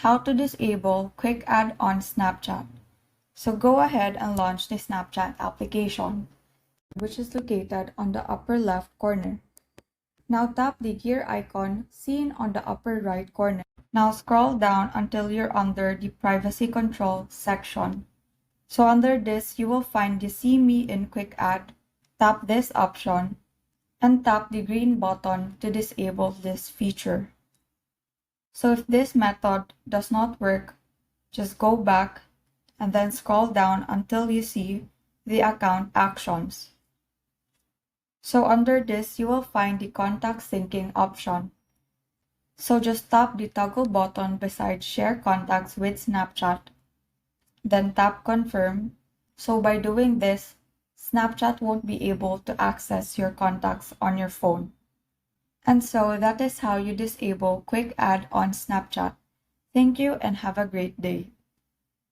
how to disable Quick Add on Snapchat. So go ahead and launch the Snapchat application, which is located on the upper left corner. Now tap the gear icon seen on the upper right corner. Now scroll down until you're under the privacy control section. So under this, you will find the See Me in Quick Add. Tap this option and tap the green button to disable this feature. So if this method does not work, just go back and then scroll down until you see the account actions. So under this, you will find the contact syncing option. So just tap the toggle button beside Share Contacts with Snapchat. Then tap Confirm. So by doing this, Snapchat won't be able to access your contacts on your phone. And so that is how you disable Quick Add on Snapchat. Thank you and have a great day.